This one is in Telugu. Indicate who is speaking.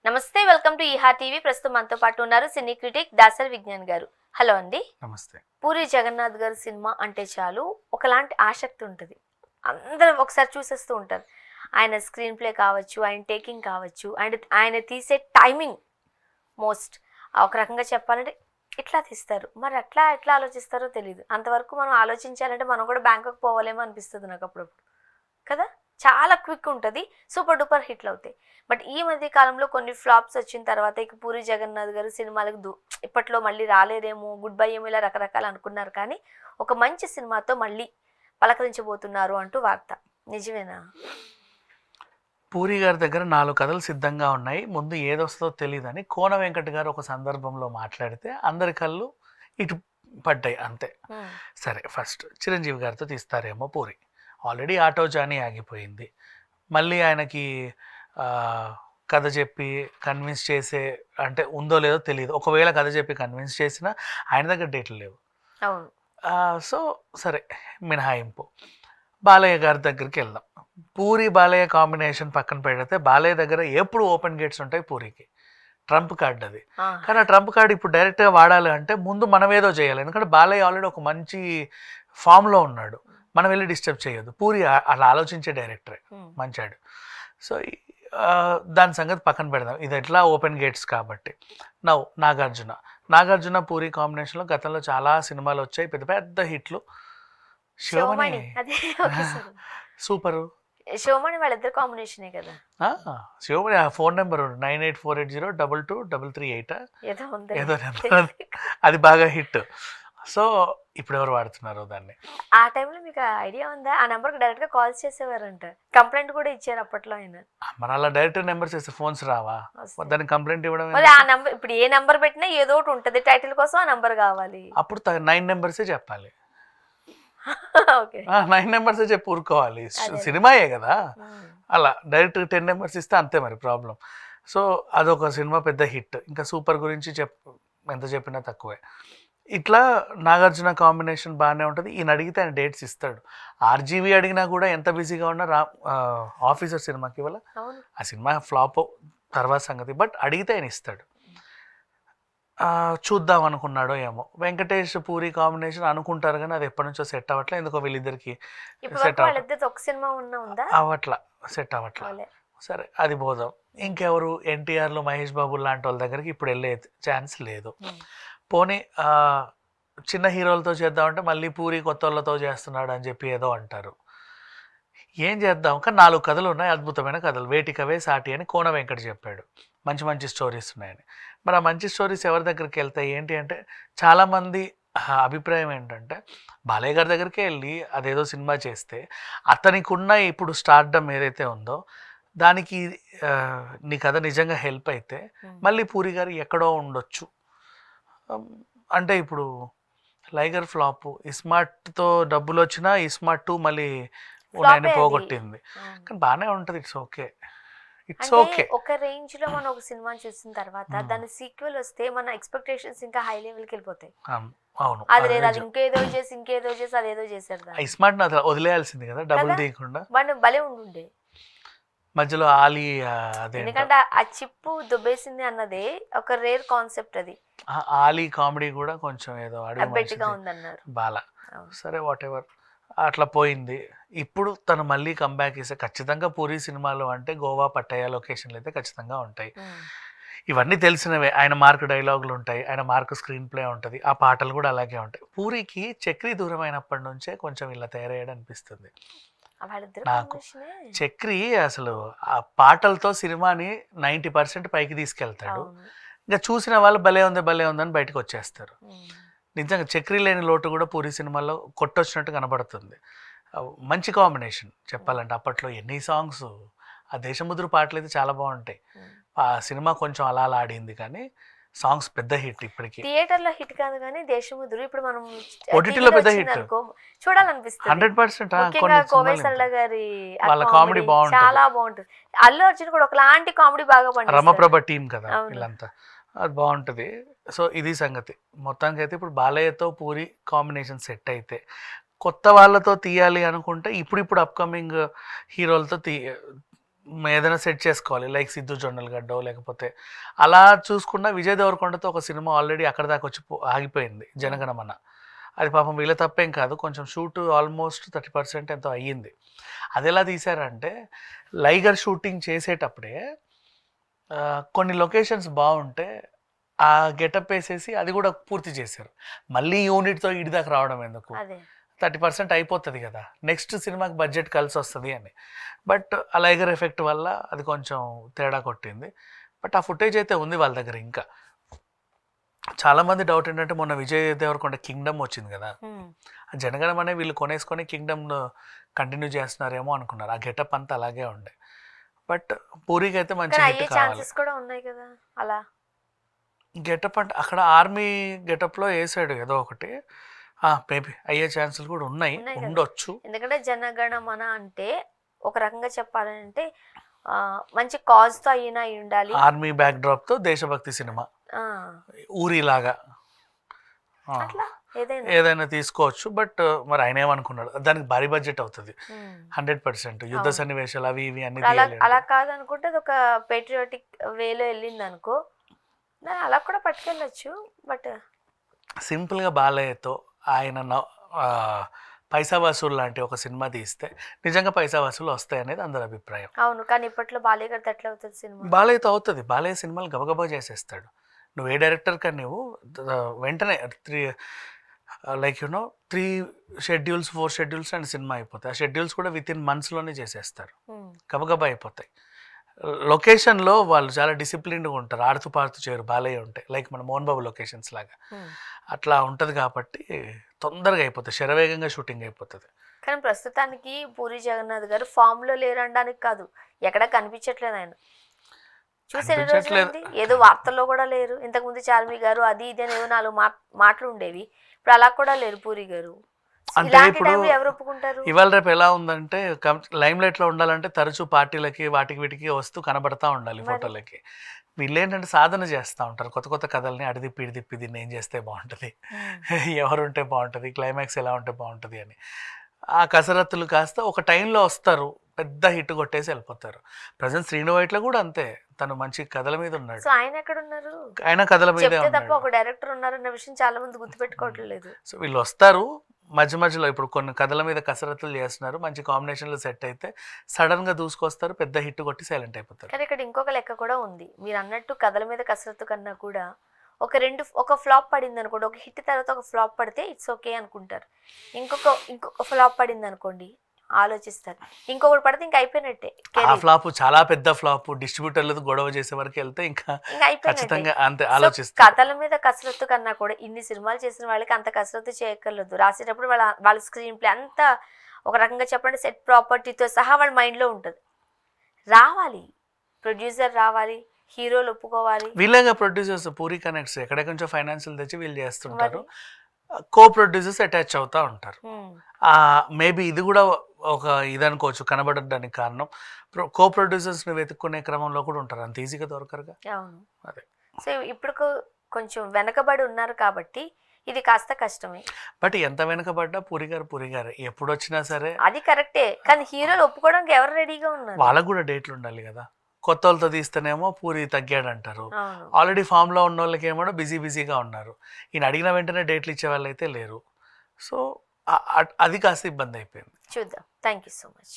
Speaker 1: నమస్తే, వెల్కమ్ టు ఈహా టీవీ. ప్రస్తుతం మనతో పాటు ఉన్నారు సినీ క్రిటిక్ దాసరి విజ్ఞాన్ గారు. హలో అండి.
Speaker 2: నమస్తే.
Speaker 1: పూరి జగన్నాథ్ గారి సినిమా అంటే చాలు ఒకలాంటి ఆసక్తి ఉంటుంది. అందరూ ఒకసారి చూసేస్తూ ఉంటారు. ఆయన స్క్రీన్ ప్లే కావచ్చు, ఆయన టేకింగ్ కావచ్చు, అండ్ ఆయన తీసే టైమింగ్ మోస్ట్ ఒక రకంగా చెప్పాలంటే ఇట్లా తీస్తారు. మరి అట్లా ఎట్లా ఆలోచిస్తారో తెలియదు. అంతవరకు మనం ఆలోచించాలంటే మనం కూడా బ్యాంకుకు పోవాలేమో అనిపిస్తుంది నాకు అప్పుడప్పుడు కదా. చాలా క్విక్ ఉంటుంది, సూపర్ డూపర్ హిట్లు అవుతాయి. బట్ ఈ మధ్య కాలంలో కొన్ని ఫ్లాప్స్ వచ్చిన తర్వాత ఇక పూరి జగన్నాథ్ గారు సినిమాలకు ఇప్పట్లో మళ్ళీ రాలేదేమో, గుడ్ బై ఏమో, ఇలా రకరకాలు అనుకున్నారు. కానీ ఒక మంచి సినిమాతో మళ్ళీ పలకరించబోతున్నారు అంటూ వార్త. నిజమేనా?
Speaker 2: పూరి గారి దగ్గర 4 కథలు సిద్ధంగా ఉన్నాయి. ముందు ఏదొస్తుందో తెలియదని కోన వెంకట్ గారు ఒక సందర్భంలో మాట్లాడితే అందరి కళ్ళు ఇటు పడ్డాయి అంతే. సరే, ఫస్ట్ చిరంజీవి గారితో తీస్తారేమో పూరి. ఆల్రెడీ ఆటో జానీ ఆగిపోయింది. మళ్ళీ ఆయనకి కథ చెప్పి కన్విన్స్ చేసే అంటే ఉందో లేదో తెలియదు. ఒకవేళ కథ చెప్పి కన్విన్స్ చేసినా ఆయన దగ్గర డేట్లు లేవు. సో సరే, మినహాయింపు. బాలయ్య గారి దగ్గరికి వెళ్దాం. పూరి బాలయ్య కాంబినేషన్ పక్కన పెడితే బాలయ్య దగ్గర ఎప్పుడు ఓపెన్ గేట్స్ ఉంటాయి పూరికి. ట్రంప్ కార్డ్ అది. కానీ ఆ ట్రంప్ కార్డ్ ఇప్పుడు డైరెక్ట్గా వాడాలి అంటే ముందు మనం ఏదో చేయాలి. ఎందుకంటే బాలయ్య ఆల్రెడీ ఒక మంచి ఫామ్లో ఉన్నాడు. మనం వెళ్ళి డిస్టర్బ్ చేయొద్దు. పూరి అలా ఆలోచించే డైరెక్టరే, మంచాడు. సో దాని సంగతి పక్కన పెడదాం. ఇది ఎట్లా ఓపెన్ గేట్స్ కాబట్టి. నాగార్జున పూరి కాంబినేషన్లో గతంలో చాలా సినిమాలు వచ్చాయి, పెద్ద పెద్ద హిట్లు. శివమణి సూపరు.
Speaker 1: శివమణి వాళ్ళిద్దరు కాంబినేషనే కదా.
Speaker 2: శివమణి ఫోన్ నెంబర్ 9848022238 ఏదో నెంబర్, అది బాగా హిట్. సో ఇప్పుడు ఎవరు వాడుతున్నారు దాన్ని?
Speaker 1: ఆ టైంలో మీకు ఐడియా ఉందా? ఆ నెంబర్కి డైరెక్ట్గా కాల్స్ చేసేవారంట, కంప్లైంట్ కూడా ఇచ్చారు అప్పట్లో ఆయన.
Speaker 2: మరి అలా డైరెక్ట్ నెంబర్స్ ఇస్తే ఫోన్స్ రావా? దానికి కంప్లైంట్ ఇవ్వడం.
Speaker 1: మరి ఆ నెంబర్ ఇప్పుడు ఏ నెంబర్ పెట్టినా ఏదో ఒకటి ఉంటుంది, టైటిల్ కోసం ఆ నెంబర్ కావాలి.
Speaker 2: అప్పుడు 9 నెంబర్సే చెప్పాలి. 9 నెంబర్సే చెప్పి ఊరుకోవాలి. సినిమాయే కదా. అలా డైరెక్ట్ 10 నెంబర్స్ ఇస్తే అంతే మరి ప్రాబ్లం. సో అదొక సినిమా పెద్ద హిట్. ఇంకా సూపర్ గురించి ఎంత చెప్పినా తక్కువే. ఇట్లా నాగార్జున కాంబినేషన్ బాగానే ఉంటుంది. ఈయన అడిగితే ఆయన డేట్స్ ఇస్తాడు. ఆర్జీవి అడిగినా కూడా ఎంత బిజీగా ఉన్నా ఆఫీసర్ సినిమాకి ఇవ్వాల. ఆ సినిమా ఫ్లాప్ తర్వాత సంగతి, బట్ అడిగితే ఆయన ఇస్తాడు. చూద్దాం అనుకున్నాడో ఏమో. వెంకటేష్ పూరి కాంబినేషన్ అనుకుంటారు కానీ అది ఎప్పటి నుంచో సెట్ అవ్వట్లే. ఎందుకో వీళ్ళిద్దరికి అవ్వట్లా, సెట్ అవ్వట్లా. సరే, అది పోదాం. ఇంకెవరు? ఎన్టీఆర్లు, మహేష్ బాబు లాంటి వాళ్ళ దగ్గరికి ఇప్పుడు వెళ్ళే ఛాన్స్ లేదు. పోనీ చిన్న హీరోలతో చేద్దామంటే మళ్ళీ పూరి కొత్త వాళ్ళతో చేస్తున్నాడు అని చెప్పి ఏదో అంటారు. ఏం చేద్దాం? కానీ 4 కథలు ఉన్నాయి, అద్భుతమైన కథలు. వేటికవే సాటి అని కోన వెంకట్ చెప్పాడు. మంచి మంచి స్టోరీస్ ఉన్నాయని. మరి ఆ మంచి స్టోరీస్ ఎవరి దగ్గరికి వెళ్తాయి ఏంటి అంటే, చాలామంది అభిప్రాయం ఏంటంటే బాలయ్య గారి దగ్గరికి వెళ్ళి అదేదో సినిమా చేస్తే అతనికి ఉన్న ఇప్పుడు స్టార్డమ్ ఏదైతే ఉందో దానికి నీ కథ నిజంగా హెల్ప్ అయితే మళ్ళీ పూరి గారు ఎక్కడో ఉండొచ్చు. అంటే ఇప్పుడు లైగర్ ఫ్లాప్, ఇస్మార్ట్తో డబ్బులు వచ్చినా ఇస్మార్ట్ 2 మళ్ళీ ఉన్నాయని పోగొట్టింది. కానీ బాగానే ఉంటుంది. It's okay.
Speaker 1: ఒక రేంజ్ లో మనం ఒక సినిమా చూసిన తర్వాత దాని సీక్వెల్ వస్తే మన ఎక్స్పెక్టేషన్స్ ఇంకా హై లెవెల్కి వెళ్ళిపోతాయి.
Speaker 2: అవును,
Speaker 1: అది లేదు, అది ఇంకేదో చేసి అదేదో చేశారు.
Speaker 2: ఇస్మార్ట్ వదిలేయాల్సింది కదా, డబ్బులు తీయకుండా.
Speaker 1: భలే ఉండుండే.
Speaker 2: మధ్యలో ఆలీ అదే,
Speaker 1: ఎందుకంటే ఆ చిప్పు దుబ్బేసింది అన్నదే ఒక రేర్ కాన్సెప్ట్. అది
Speaker 2: ఆలీ కామెడీ కూడా కొంచెం ఏదో
Speaker 1: అడ్బెట్గా ఉందన్నారు
Speaker 2: బాలా. సరే, వాట్ ఎవర్, అట్లా పోయింది. ఇప్పుడు తను మళ్ళీ కంబ్యాక్ ఇస్తే ఖచ్చితంగా పూరి సినిమాలు అంటే గోవా, పట్టయ్య లొకేషన్లు అయితే ఖచ్చితంగా ఉంటాయి. ఇవన్నీ తెలిసినవే. ఆయన మార్క్ డైలాగులు ఉంటాయి, ఆయన మార్క్ స్క్రీన్ ప్లే ఉంటుంది, ఆ పాటలు కూడా అలాగే ఉంటాయి. పూరికి చక్రి దూరం అయినప్పటి నుంచే కొంచెం ఇలా తయారయ్యాడు అనిపిస్తుంది నాకు. చక్రి అసలు ఆ పాటలతో సినిమాని 90% పైకి తీసుకెళ్తాడు. ఇంకా చూసిన వాళ్ళు భలే ఉంది అని బయటకు వచ్చేస్తారు. నిజంగా చక్రి లేని లోటు కూడా పూరి సినిమాలో కొట్టొచ్చినట్టు కనబడుతుంది. మంచి కాంబినేషన్ చెప్పాలంటే. అప్పట్లో ఎన్ని సాంగ్స్, ఆ దేశముద్రు పాటలు అయితే చాలా బాగుంటాయి. ఆ సినిమా కొంచెం అలా ఆడింది కానీ సాంగ్స్ పెద్ద హిట్. ఇప్పటికి
Speaker 1: థియేటర్ లో హిట్ కాదు కానీ దేశముద్రు ఇప్పుడు మనం
Speaker 2: ఓటీటీలో పెద్ద హిట్
Speaker 1: చూడాలనిపిస్తుంది.
Speaker 2: 100%
Speaker 1: గారి
Speaker 2: వాళ్ళ కామెడీ బాగుంటుంది,
Speaker 1: చాలా బాగుంటుంది. అల్లు అర్జున్ కూడా ఒకలాంటి కామెడీ బాగా పండిస్తాడు.
Speaker 2: రమప్రభ టీం కదా వీళ్ళంతా, అది బాగుంటుంది. సో ఇది సంగతి. మొత్తానికి అయితే ఇప్పుడు బాలయ్యతో పూరి కాంబినేషన్ సెట్ అయితే కొత్త వాళ్ళతో తీయాలి అనుకుంటే ఇప్పుడు అప్కమింగ్ హీరోలతో ఏదైనా సెట్ చేసుకోవాలి, లైక్ సిద్ధు జొన్నలగడ్డో లేకపోతే అలా చూసుకున్న విజయ్ దేవరకొండతో ఒక సినిమా ఆల్రెడీ అక్కడ దాకా వచ్చి ఆగిపోయింది, జనగణమన. అది పాపం వీళ్ళ తప్పేం కాదు, కొంచెం షూట్ ఆల్మోస్ట్ 30% ఎంతో అయ్యింది. అది ఎలా తీశారంటే లైగర్ షూటింగ్ చేసేటప్పుడే కొన్ని లొకేషన్స్ బాగుంటే ఆ గెటప్ వేసేసి అది కూడా పూర్తి చేశారు. మళ్ళీ యూనిట్తో ఇడి దాకా రావడం ఎందుకు,
Speaker 1: అదే
Speaker 2: 30% అయిపోతుంది కదా, నెక్స్ట్ సినిమాకి బడ్జెట్ కలిసి వస్తుంది అని. బట్ ఆ లైగర్ ఎఫెక్ట్ వల్ల అది కొంచెం తేడా కొట్టింది. బట్ ఆ ఫుటేజ్ అయితే ఉంది వాళ్ళ దగ్గర. ఇంకా చాలామంది డౌట్ ఏంటంటే మొన్న విజయ్ దేవరకొండ కింగ్డమ్ వచ్చింది కదా, ఆ జనగణమనే వీళ్ళు కొనేసుకొని కింగ్డమ్ కంటిన్యూ చేస్తున్నారేమో అనుకున్నారు. ఆ గెటప్ అంతా అలాగే ఉండే. బట్ పూరికి అయితే మంచి
Speaker 1: కానీ
Speaker 2: హిట్
Speaker 1: అయ్యే
Speaker 2: కావాలి.
Speaker 1: ఛాన్సెస్ కూడా ఉన్నాయి కదా అలా.
Speaker 2: గెటప్ అంటే అక్కడ ఆర్మీ గెటప్లో వేసాడు ఏదో ఒకటి, మేబీ అయ్యే ఛాన్సులు కూడా ఉన్నాయి,
Speaker 1: ఉన్నాయి కదా.
Speaker 2: ఉండొచ్చు.
Speaker 1: ఎందుకంటే జనగణమన అంటే ఒక రకంగా చెప్పాలంటే మంచి కాజ్ తో అయినా అయి ఉండాలి.
Speaker 2: ఆర్మీ బ్యాక్ డ్రాప్ తో దేశభక్తి సినిమా,
Speaker 1: ఆ,
Speaker 2: ఊరిలాగా
Speaker 1: అట్లా
Speaker 2: ఏదైనా తీసుకోవచ్చు. బట్ మరి ఆయన ఏమనుకున్నాడు, దానికి భారీ బడ్జెట్ అవుతుంది, 100%. యుద్ధ
Speaker 1: అవును.
Speaker 2: సన్నివేశాలు అవి ఇవి అన్ని
Speaker 1: అలా
Speaker 2: తీయాలి
Speaker 1: అలా
Speaker 2: అంటే.
Speaker 1: కాదనుకుంటే అది ఒక పేట్రియాటిక్ వేలో వెళ్ళింది అనుకో, దాన్ని అలా కూడా పట్టుకెళ్ళచ్చు. బట్
Speaker 2: సింపుల్గా బాలయ్యతో ఆయన పైసా వసూలు లాంటి ఒక సినిమా తీస్తే నిజంగా పైసా వసూలు వస్తాయి అనేది అందరి అభిప్రాయం.
Speaker 1: అవును, కానీ ఇప్పట్లో బాలయ్య గారితో ఎట్లా అవుతుంది సినిమా?
Speaker 2: బాలయ్యతో అవుతుంది, బాలయ్య సినిమాలు గబగబా చేసేస్తాడు. నువ్వు ఏ డైరెక్టర్ కానీ నువ్వు వెంటనే 3 షెడ్యూల్స్ 4 షెడ్యూల్స్ అండ్ సినిమా అయిపోతాయి. ఆ షెడ్యూల్స్ కూడా విత్ ఇన్ మంత్స్లోనే చేసేస్తారు, గబగబా అయిపోతాయి. లొకేషన్లో వాళ్ళు చాలా డిసిప్లిన్డ్గా ఉంటారు, ఆడుతూ పాడుతూ చేయరు బాలయ్య ఉంటే, లైక్ మన మోహన్ బాబు లొకేషన్స్ లాగా అట్లా ఉంటుంది. కాబట్టి తొందరగా అయిపోతుంది, శరవేగంగా షూటింగ్ అయిపోతుంది.
Speaker 1: కానీ ప్రస్తుతానికి పూరి జగన్నాథ్ గారు ఫామ్ లో లేరు అనడానికి కాదు, ఎక్కడ కనిపించట్లేదు ఆయన. చూసి ఎన్ని రోజులు
Speaker 2: కనిపించట్లేదు.
Speaker 1: అయింది? ఏదో వార్తల్లో కూడా లేరు. ఇంతకుముందు చార్మి గారు అది ఇది అని ఏవో 4 మాటలు ఉండేవి, ఇప్పుడు అలా కూడా లేరు పూరి గారు.
Speaker 2: అంటే
Speaker 1: ఇలాంటి
Speaker 2: ఇప్పుడు
Speaker 1: టైంలో ఎవరు ఒప్పుకుంటారు?
Speaker 2: ఇవాళ రేపు ఎలా ఉందంటే లైమ్ లైట్లో ఉండాలంటే తరచూ పార్టీలకి వాటికి వీటికి వస్తూ కనబడతా ఉండాలి
Speaker 1: మరి?
Speaker 2: ఫోటోలకి. వీళ్ళు ఏంటంటే సాధన చేస్తూ ఉంటారు, కొత్త కొత్త కథల్ని అడిదిప్పి ఇడిదిప్పి దీన్ని ఏం చేస్తే బాగుంటుంది, ఎవరుంటే బాగుంటుంది, క్లైమాక్స్ ఎలా ఉంటే బాగుంటుంది అని. ఆ కసరత్తులు కాస్త ఒక టైంలో వస్తారు, పెద్ద హిట్ కొట్టేసి వెళ్ళిపోతారు. ప్రజెంట్ శ్రీను వైట్ల కూడా అంతే, తను మంచి కథల మీద ఉన్నాడు,
Speaker 1: సో ఆయన ఎక్కడ ఉన్నారు?
Speaker 2: ఆయన కథల మీదే
Speaker 1: చెప్తే తప్ప
Speaker 2: ఉన్నాడు.
Speaker 1: ఒక డైరెక్టర్ ఉన్నారన్న విషయం చాలా మంది గుర్తుపెట్టుకోవట్లేదు.
Speaker 2: సో వీళ్ళు వస్తారు మధ్య మధ్యలో, ఇప్పుడు కొన్ని కథల మీద కసరత్తులు చేస్తున్నారు, మంచి కాంబినేషన్లో సెట్ అయితే సడన్గా దూసుకొస్తారు, పెద్ద హిట్ కొట్టి సైలెంట్ అయిపోతారు.
Speaker 1: కానీ ఇక్కడ ఇంకొక లెక్క కూడా ఉంది. మీరు అన్నట్టు కథల మీద కసరత్తు కన్నా కూడా ఒక ఫ్లాప్ పడింది అనుకోండి, ఒక హిట్ తర్వాత ఒక ఫ్లాప్ పడితే ఇట్స్ ఓకే అనుకుంటారు. ఇంకొక ఫ్లాప్ పడింది అనుకోండి, ఆలోచిస్తారు. ఇంకొకటి పడితే ఇంకా అయిపోయినట్టే.
Speaker 2: ఆ ఫ్లాప్ చాలా పెద్ద ఫ్లాప్, డిస్ట్రిబ్యూటర్లతో గొడవ చేసే వరకు వెళ్తే ఇంకా
Speaker 1: ఇంకా అయిపోయినట్టే.
Speaker 2: ఖచ్చితంగా అంతే
Speaker 1: సో
Speaker 2: ఆలోచిస్తారు.
Speaker 1: కథల మీద కసరత్తు కన్నా కూడా ఇన్ని సినిమాలు చేసిన వాళ్ళకి అంత కసరత్తు చేయక్కర్లేదు. రాసేటప్పుడు వాళ్ళ స్క్రీన్ ప్లే అంతా ఒక రకంగా చెప్పండి సెట్ ప్రాపర్టీతో సహా వాళ్ళ మైండ్లో ఉంటుంది. రావాలి, ప్రొడ్యూసర్ రావాలి, హీరోలు ఒప్పుకోవాలి.
Speaker 2: వీళ్ళగా ప్రొడ్యూసర్స్ పూరి కనెక్ట్స్ ఎక్కడెక్కడి నుంచో ఫైనాన్షియల్ తెచ్చి వీళ్ళు చేస్తుంటారు,
Speaker 1: మరి?
Speaker 2: కో ప్రొడ్యూసర్స్ అటాచ్ అవుతూ ఉంటారు. మేబీ ఇది కూడా ఒక ఇదనుకోవచ్చు కనబడడానికి కారణం. కో ప్రొడ్యూసర్స్ని వెతుక్కునే క్రమంలో కూడా ఉంటారు, అంత ఈజీగా దొరకరుగా.
Speaker 1: అవును.
Speaker 2: అదే.
Speaker 1: సో ఇప్పుడు కొంచెం వెనకబడి ఉన్నారు కాబట్టి ఇది కాస్త కష్టమే.
Speaker 2: బట్ ఎంత వెనకబడ్డా పూరి గారు ఎప్పుడు వచ్చినా సరే
Speaker 1: అది కరెక్టే, కానీ హీరోలు ఒప్పుకోవడానికి ఎవరు రెడీగా ఉన్నారు?
Speaker 2: వాళ్ళకు కూడా డేట్లు ఉండాలి కదా. కొత్త వాళ్ళతో తీస్తేనేమో పూరి తగ్గాడంటారు,
Speaker 1: అవును.
Speaker 2: ఆల్రెడీ ఫామ్లో ఉన్న వాళ్ళకి ఏమో బిజీగా ఉన్నారు, ఈయన అడిగిన వెంటనే డేట్లు ఇచ్చే వాళ్ళు అయితే లేరు. సో అది కాస్త ఇబ్బంది అయిపోయింది.
Speaker 1: చూద్దాం. Thank you so much.